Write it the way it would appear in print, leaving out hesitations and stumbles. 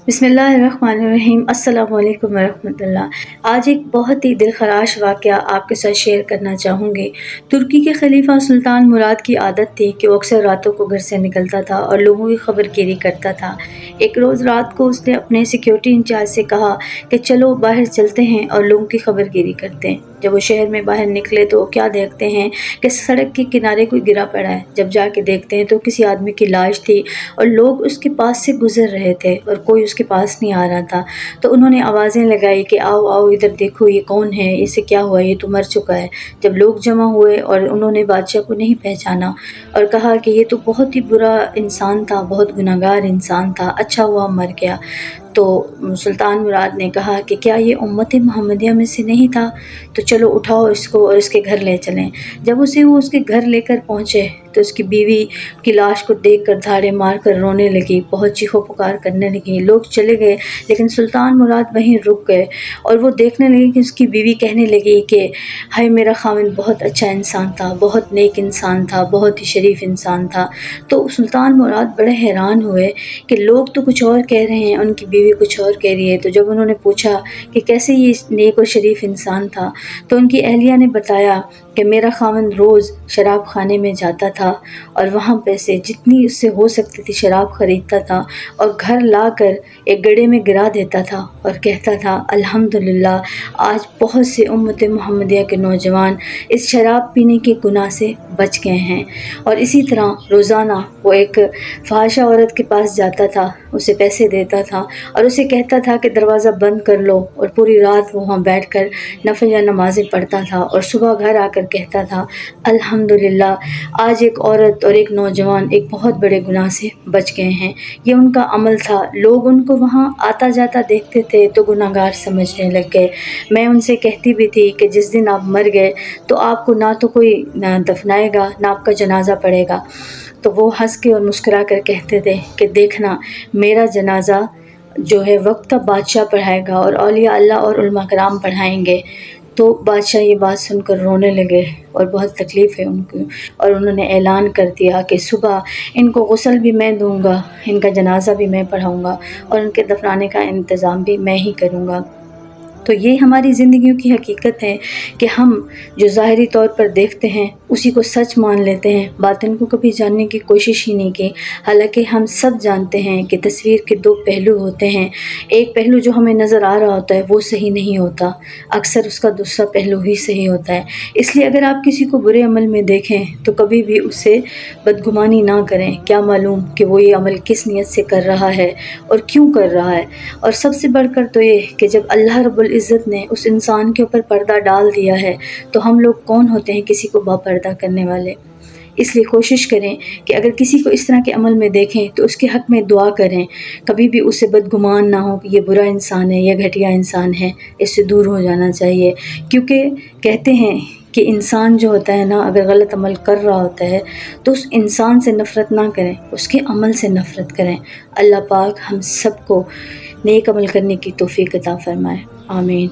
बिस्मिल्लाहिर्रहमानिर्रहीम। अस्सलामु अलैकुम वरहमतुल्लाह। आज एक बहुत ही दिलखराश वाक़या आपके साथ शेयर करना चाहूँगी। तुर्की के खलीफा सुल्तान मुराद की आदत थी कि वो अक्सर रातों को घर से निकलता था और लोगों की खबरगिरी करता था। एक रोज़ रात को उसने अपने सिक्योरिटी इंचार्ज से कहा कि चलो बाहर चलते हैं और लोगों की खबरगिरी करते हैं। जब वो शहर में बाहर निकले तो क्या देखते हैं कि सड़क के किनारे कोई गिरा पड़ा है। जब जाके देखते हैं तो किसी आदमी की लाश थी और लोग उसके पास से गुजर रहे थे और कोई उसके पास नहीं आ रहा था। तो उन्होंने आवाज़ें लगाई कि आओ आओ इधर देखो, ये कौन है, इसे क्या हुआ, ये तो मर चुका है। जब लोग जमा हुए और उन्होंने बादशाह को नहीं पहचाना और कहा कि ये तो बहुत ही बुरा इंसान था, बहुत गुनहगार इंसान था, अच्छा हुआ मर गया। तो सुल्तान मुराद ने कहा कि क्या ये उम्मत मोहम्मदिया में से नहीं था, तो चलो उठाओ इसको और इसके घर ले चलें। जब वो उसके घर लेकर पहुँचे तो उसकी बीवी की लाश को देखकर धाड़े मारकर रोने लगी, बहुत चीखो पुकार करने लगी। लोग चले गए लेकिन सुल्तान मुराद वहीं रुक गए और वो देखने लगे कि उसकी बीवी कहने लगी कि हाय मेरा खाविंद बहुत अच्छा इंसान था, बहुत नेक इंसान था, बहुत ही शरीफ इंसान था। तो सुल्तान मुराद बड़े हैरान हुए कि लोग तो कुछ और कह रहे हैं, उनकी बीवी कुछ और कह रही है। तो जब उन्होंने पूछा कि कैसे ये नेक और शरीफ इंसान था, तो उनकी अहलिया ने बताया कि मेरा खाविंद रोज़ शराब खाने में जाता था और वहाँ पे से जितनी उससे हो सकती थी शराब ख़रीदता था और घर लाकर एक गड्ढे में गिरा देता था और कहता था अल्हम्दुलिल्लाह आज बहुत से उम्मत मोहम्मदिया के नौजवान इस शराब पीने के गुनाह से बच गए हैं। और इसी तरह रोज़ाना वो एक फ़ाहिशा औरत के पास जाता था, उसे पैसे देता था और उसे कहता था कि दरवाज़ा बंद कर लो, और पूरी रात वो वहाँ बैठकर नफल या नमाज़ें पढ़ता था और सुबह घर आकर कहता था अल्हम्दुलिल्लाह आज एक औरत और एक नौजवान एक बहुत बड़े गुनाह से बच गए हैं। ये उनका अमल था। लोग उनको वहाँ आता जाता देखते थे तो गुनाहगार समझने लग गए। मैं उनसे कहती भी थी कि जिस दिन आप मर गए तो आपको ना तो कोई ना दफनाएगा ना आपका जनाजा पड़ेगा। तो वो हंस के और मुस्कुरा कर कहते थे कि देखना मेरा जनाजा जो है वक्त का बादशाह पढ़ाएगा और औलिया अल्लाह और उलमा कराम पढ़ाएंगे। तो बादशाह ये बात सुनकर रोने लगे और बहुत तकलीफ़ है उनको, और उन्होंने ऐलान कर दिया कि सुबह इनको गुस्ल भी मैं दूंगा, इनका जनाजा भी मैं पढ़ाऊंगा और उनके दफनाने का इंतज़ाम भी मैं ही करूंगा। तो ये हमारी ज़िंदगियों की हकीकत है कि हम जो ज़ाहिरी तौर पर देखते हैं उसी को सच मान लेते हैं, बातिन को कभी जानने की कोशिश ही नहीं की। हालांकि हम सब जानते हैं कि तस्वीर के दो पहलू होते हैं। एक पहलू जो हमें नज़र आ रहा होता है वो सही नहीं होता, अक्सर उसका दूसरा पहलू ही सही होता है। इसलिए अगर आप किसी को बुरे अमल में देखें तो कभी भी उससे बदगुमानी ना करें, क्या मालूम कि वो ये अमल किस नीयत से कर रहा है और क्यों कर रहा है। और सबसे बढ़कर तो ये कि जब अल्लाह रब्बुल इज़्ज़त ने उस इंसान के ऊपर पर्दा डाल दिया है तो हम लोग कौन होते हैं किसी को बापर्दा करने वाले। इसलिए कोशिश करें कि अगर किसी को इस तरह के अमल में देखें तो उसके हक़ में दुआ करें, कभी भी उससे बदगुमान ना हो कि ये बुरा इंसान है, ये घटिया इंसान है, इससे दूर हो जाना चाहिए। क्योंकि कहते हैं कि इंसान जो होता है ना, अगर गलत अमल कर रहा होता है तो उस इंसान से नफ़रत ना करें, उसके अमल से नफ़रत करें। अल्लाह पाक हम सबको नेक अमल करने की तौफ़ीक़ अता फ़रमाए। आमीन।